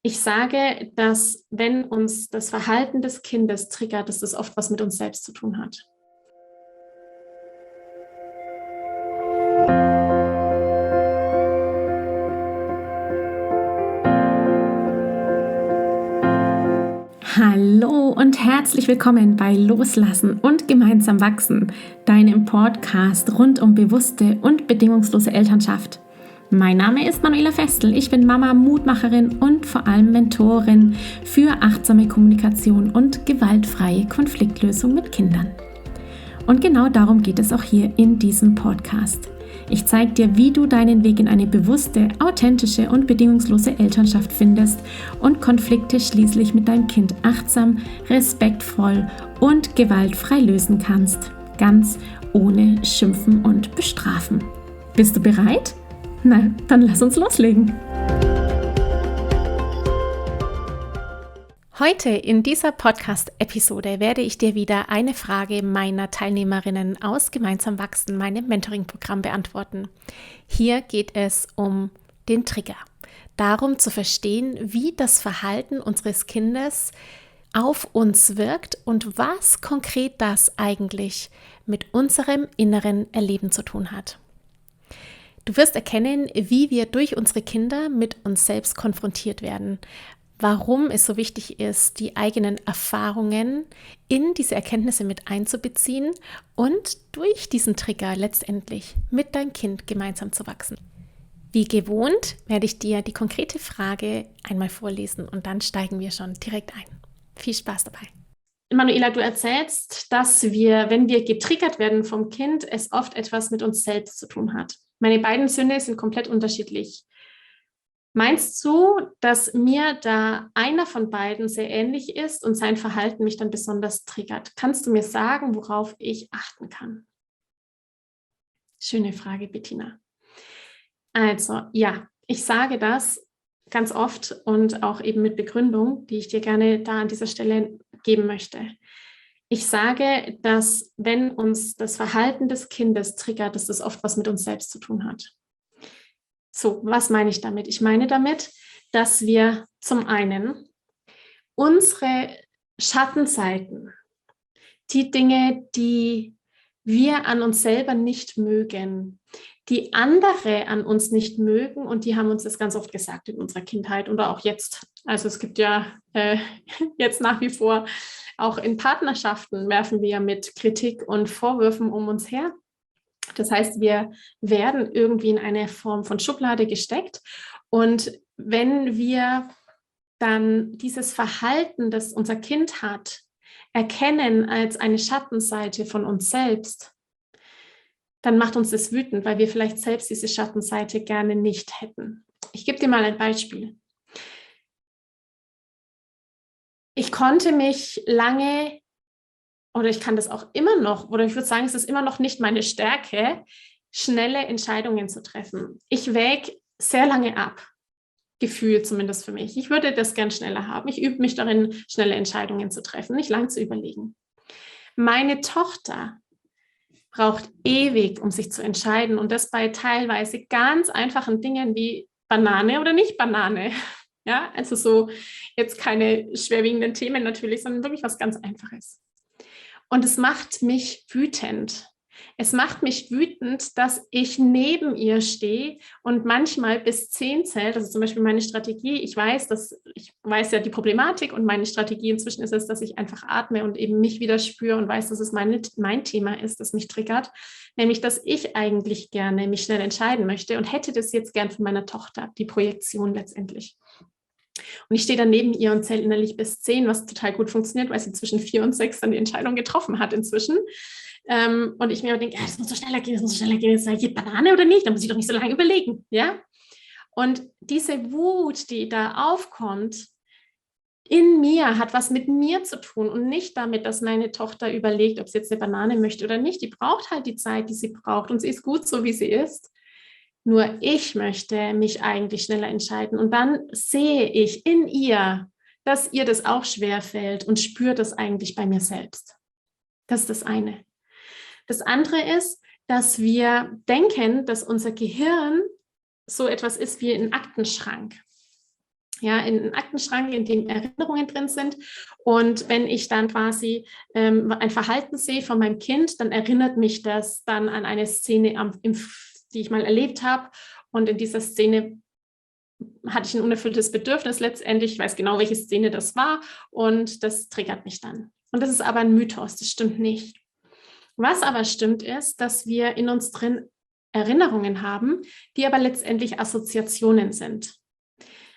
Ich sage, dass wenn uns das Verhalten des Kindes triggert, dass das oft was mit uns selbst zu tun hat. Hallo und herzlich willkommen bei Loslassen und gemeinsam wachsen, deinem Podcast rund um bewusste und bedingungslose Elternschaft. Mein Name ist Manuela Festel, ich bin Mama, Mutmacherin und vor allem Mentorin für achtsame Kommunikation und gewaltfreie Konfliktlösung mit Kindern. Und genau darum geht es auch hier in diesem Podcast. Ich zeige dir, wie du deinen Weg in eine bewusste, authentische und bedingungslose Elternschaft findest und Konflikte schließlich mit deinem Kind achtsam, respektvoll und gewaltfrei lösen kannst. Ganz ohne Schimpfen und Bestrafen. Bist du bereit? Na, dann lass uns loslegen. Heute in dieser Podcast-Episode werde ich dir wieder eine Frage meiner Teilnehmerinnen aus Gemeinsam wachsen, meinem Mentoring-Programm, beantworten. Hier geht es um den Trigger. Darum zu verstehen, wie das Verhalten unseres Kindes auf uns wirkt und was konkret das eigentlich mit unserem inneren Erleben zu tun hat. Du wirst erkennen, wie wir durch unsere Kinder mit uns selbst konfrontiert werden, warum es so wichtig ist, die eigenen Erfahrungen in diese Erkenntnisse mit einzubeziehen und durch diesen Trigger letztendlich mit deinem Kind gemeinsam zu wachsen. Wie gewohnt werde ich dir die konkrete Frage einmal vorlesen und dann steigen wir schon direkt ein. Viel Spaß dabei. Manuela, du erzählst, dass wir, wenn wir getriggert werden vom Kind, es oft etwas mit uns selbst zu tun hat. Meine beiden Söhne sind komplett unterschiedlich. Meinst du, dass mir da einer von beiden sehr ähnlich ist und sein Verhalten mich dann besonders triggert? Kannst du mir sagen, worauf ich achten kann? Schöne Frage, Bettina. Also, ja, ich sage das ganz oft und auch eben mit Begründung, die ich dir gerne da an dieser Stelle geben möchte. Ich sage, dass wenn uns das Verhalten des Kindes triggert, dass das oft was mit uns selbst zu tun hat. So, was meine ich damit? Ich meine damit, dass wir zum einen unsere Schattenseiten, die Dinge, die wir an uns selber nicht mögen, die andere an uns nicht mögen, und die haben uns das ganz oft gesagt in unserer Kindheit oder auch jetzt. Also es gibt ja jetzt nach wie vor, auch in Partnerschaften werfen wir ja mit Kritik und Vorwürfen um uns her. Das heißt, wir werden irgendwie in eine Form von Schublade gesteckt. Und wenn wir dann dieses Verhalten, das unser Kind hat, erkennen als eine Schattenseite von uns selbst, dann macht uns das wütend, weil wir vielleicht selbst diese Schattenseite gerne nicht hätten. Ich gebe dir mal ein Beispiel. Ich konnte mich lange, oder ich kann das auch immer noch, oder ich würde sagen, es ist immer noch nicht meine Stärke, schnelle Entscheidungen zu treffen. Ich wäge sehr lange ab, Gefühl zumindest für mich. Ich würde das gern schneller haben. Ich übe mich darin, schnelle Entscheidungen zu treffen, nicht lang zu überlegen. Meine Tochter braucht ewig, um sich zu entscheiden, und das bei teilweise ganz einfachen Dingen wie Banane oder nicht Banane. Ja, also so jetzt keine schwerwiegenden Themen natürlich, sondern wirklich was ganz Einfaches. Und es macht mich wütend. Es macht mich wütend, dass ich neben ihr stehe und manchmal bis 10 zählt. Also zum Beispiel meine Strategie. Ich weiß ja die Problematik, und meine Strategie inzwischen ist es, dass ich einfach atme und eben mich wieder spüre und weiß, dass es mein Thema ist, das mich triggert. Nämlich, dass ich eigentlich gerne mich schnell entscheiden möchte und hätte das jetzt gern von meiner Tochter, die Projektion letztendlich. Und ich stehe dann neben ihr und zähle innerlich bis 10, was total gut funktioniert, weil sie zwischen 4 und 6 dann die Entscheidung getroffen hat inzwischen. Und ich mir denke, das muss so schneller gehen, Ist das Banane oder nicht? Da muss ich doch nicht so lange überlegen. Ja? Und diese Wut, die da aufkommt, in mir, hat was mit mir zu tun und nicht damit, dass meine Tochter überlegt, ob sie jetzt eine Banane möchte oder nicht. Die braucht halt die Zeit, die sie braucht, und sie ist gut so, wie sie ist. Nur ich möchte mich eigentlich schneller entscheiden. Und dann sehe ich in ihr, dass ihr das auch schwerfällt, und spüre das eigentlich bei mir selbst. Das ist das eine. Das andere ist, dass wir denken, dass unser Gehirn so etwas ist wie ein Aktenschrank. ja, in einen Aktenschrank, in dem Erinnerungen drin sind. Und wenn ich dann quasi ein Verhalten sehe von meinem Kind, dann erinnert mich das dann an eine Szene, die ich mal erlebt habe. Und in dieser Szene hatte ich ein unerfülltes Bedürfnis letztendlich. Ich weiß genau, welche Szene das war. Und das triggert mich dann. Und das ist aber ein Mythos, das stimmt nicht. Was aber stimmt ist, dass wir in uns drin Erinnerungen haben, die aber letztendlich Assoziationen sind.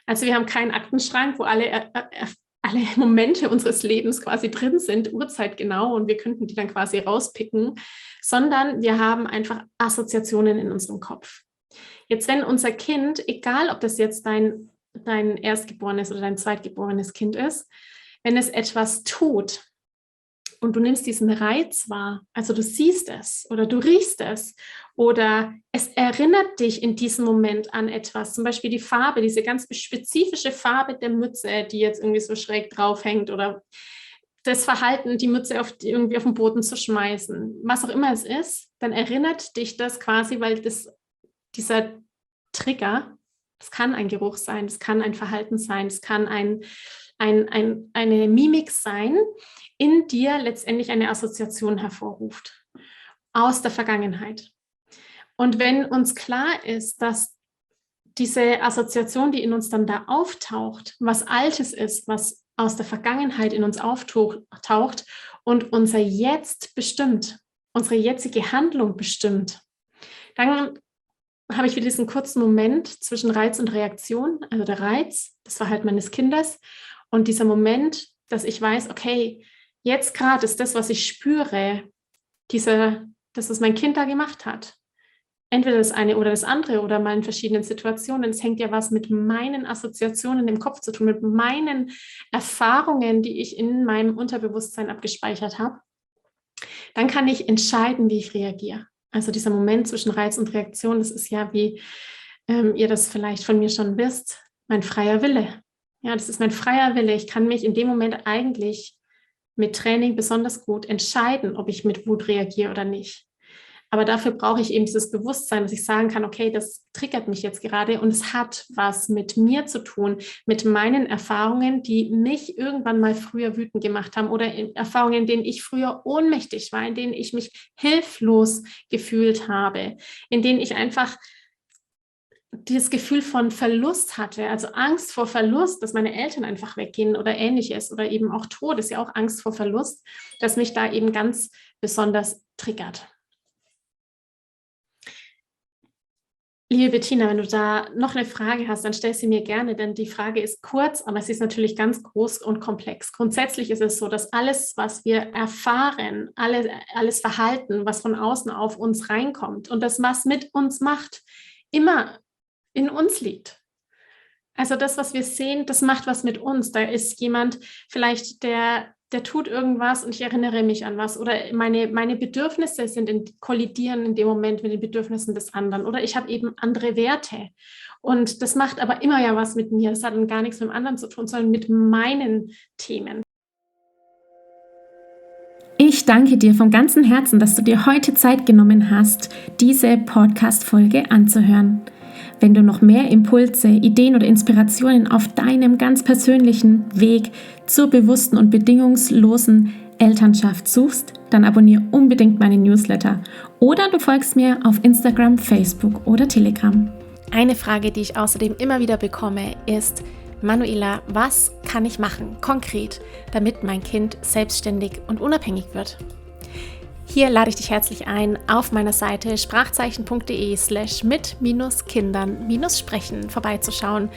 Also wir haben keinen Aktenschrank, wo alle Momente unseres Lebens quasi drin sind, urzeitgenau, und wir könnten die dann quasi rauspicken, sondern wir haben einfach Assoziationen in unserem Kopf. Jetzt, wenn unser Kind, egal ob das jetzt dein erstgeborenes oder dein zweitgeborenes Kind ist, wenn es etwas tut und du nimmst diesen Reiz wahr, also du siehst es oder du riechst es oder es erinnert dich in diesem Moment an etwas, zum Beispiel die Farbe, diese ganz spezifische Farbe der Mütze, die jetzt irgendwie so schräg draufhängt, oder das Verhalten, die Mütze irgendwie auf den Boden zu schmeißen, was auch immer es ist, dann erinnert dich das quasi, weil dieser Trigger, das kann ein Geruch sein, das kann ein Verhalten sein, das kann eine Mimik sein, in dir letztendlich eine Assoziation hervorruft aus der Vergangenheit. Und wenn uns klar ist, dass diese Assoziation, die in uns dann da auftaucht, was Altes ist, was aus der Vergangenheit in uns auftaucht und unser Jetzt bestimmt, unsere jetzige Handlung bestimmt, dann habe ich wieder diesen kurzen Moment zwischen Reiz und Reaktion, also der Reiz, das Verhalten meines Kindes, und dieser Moment, dass ich weiß, okay, jetzt gerade ist das, was ich spüre, das, was mein Kind da gemacht hat. Entweder das eine oder das andere oder mal in verschiedenen Situationen. Es hängt ja was mit meinen Assoziationen im Kopf zu tun, mit meinen Erfahrungen, die ich in meinem Unterbewusstsein abgespeichert habe. Dann kann ich entscheiden, wie ich reagiere. Also dieser Moment zwischen Reiz und Reaktion, das ist ja, wie ihr das vielleicht von mir schon wisst, mein freier Wille. Ja, das ist mein freier Wille. Ich kann mich in dem Moment eigentlich mit Training besonders gut entscheiden, ob ich mit Wut reagiere oder nicht. Aber dafür brauche ich eben dieses Bewusstsein, dass ich sagen kann, okay, das triggert mich jetzt gerade und es hat was mit mir zu tun, mit meinen Erfahrungen, die mich irgendwann mal früher wütend gemacht haben, oder Erfahrungen, in denen ich früher ohnmächtig war, in denen ich mich hilflos gefühlt habe, in denen ich einfach dieses Gefühl von Verlust hatte, also Angst vor Verlust, dass meine Eltern einfach weggehen oder Ähnliches, oder eben auch Tod ist ja auch Angst vor Verlust, dass mich da eben ganz besonders triggert. Liebe Bettina, wenn du da noch eine Frage hast, dann stell sie mir gerne, denn die Frage ist kurz, aber sie ist natürlich ganz groß und komplex. Grundsätzlich ist es so, dass alles, was wir erfahren, alles Verhalten, was von außen auf uns reinkommt und das, was mit uns macht, immer in uns liegt. Also das, was wir sehen, das macht was mit uns. Da ist jemand vielleicht, der tut irgendwas und ich erinnere mich an was. Oder meine Bedürfnisse kollidieren in dem Moment mit den Bedürfnissen des anderen. Oder ich habe eben andere Werte. Und das macht aber immer ja was mit mir. Das hat dann gar nichts mit dem anderen zu tun, sondern mit meinen Themen. Ich danke dir von ganzem Herzen, dass du dir heute Zeit genommen hast, diese Podcast-Folge anzuhören. Wenn du noch mehr Impulse, Ideen oder Inspirationen auf deinem ganz persönlichen Weg zur bewussten und bedingungslosen Elternschaft suchst, dann abonniere unbedingt meine Newsletter oder du folgst mir auf Instagram, Facebook oder Telegram. Eine Frage, die ich außerdem immer wieder bekomme, ist: Manuela, was kann ich machen, konkret, damit mein Kind selbstständig und unabhängig wird? Hier lade ich dich herzlich ein, auf meiner Seite sprachzeichen.de/mit-kindern-sprechen vorbeizuschauen,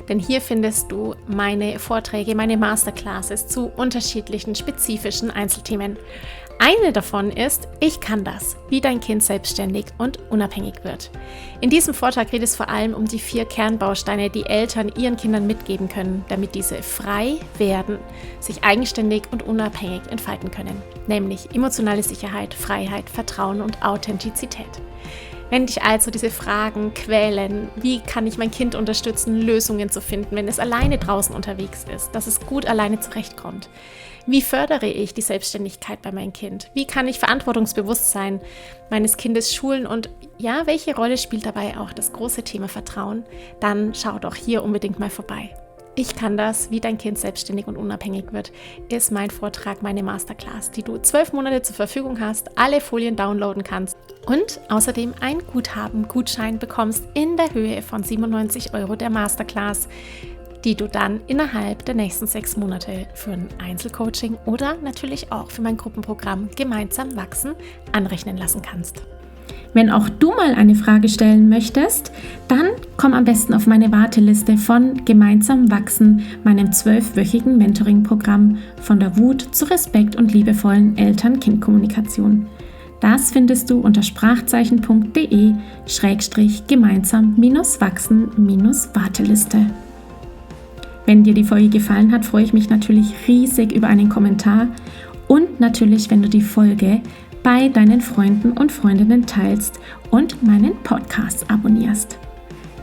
denn hier findest du meine Vorträge, meine Masterclasses zu unterschiedlichen spezifischen Einzelthemen. Eine davon ist: Ich kann das, wie dein Kind selbstständig und unabhängig wird. In diesem Vortrag geht es vor allem um die 4 Kernbausteine, die Eltern ihren Kindern mitgeben können, damit diese frei werden, sich eigenständig und unabhängig entfalten können, nämlich emotionale Sicherheit, Freiheit, Vertrauen und Authentizität. Wenn dich also diese Fragen quälen, wie kann ich mein Kind unterstützen, Lösungen zu finden, wenn es alleine draußen unterwegs ist, dass es gut alleine zurechtkommt? Wie fördere ich die Selbstständigkeit bei meinem Kind? Wie kann ich Verantwortungsbewusstsein meines Kindes schulen? Und ja, welche Rolle spielt dabei auch das große Thema Vertrauen? Dann schau doch hier unbedingt mal vorbei. Ich kann das, wie dein Kind selbstständig und unabhängig wird, ist mein Vortrag, meine Masterclass, die du 12 Monate zur Verfügung hast, alle Folien downloaden kannst und außerdem ein Gutschein bekommst in der Höhe von 97 € der Masterclass, die du dann innerhalb der nächsten 6 Monate für ein Einzelcoaching oder natürlich auch für mein Gruppenprogramm Gemeinsam wachsen anrechnen lassen kannst. Wenn auch du mal eine Frage stellen möchtest, dann komm am besten auf meine Warteliste von Gemeinsam wachsen, meinem 12-wöchigen Mentoring-Programm von der Wut zu Respekt und liebevollen Eltern-Kind-Kommunikation. Das findest du unter sprachzeichen.de/gemeinsam-wachsen-Warteliste. Wenn dir die Folge gefallen hat, freue ich mich natürlich riesig über einen Kommentar und natürlich, wenn du die Folge bei deinen Freunden und Freundinnen teilst und meinen Podcast abonnierst.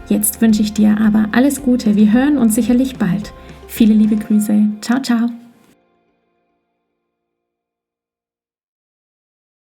Jetzt wünsche ich dir aber alles Gute. Wir hören uns sicherlich bald. Viele liebe Grüße. Ciao, ciao.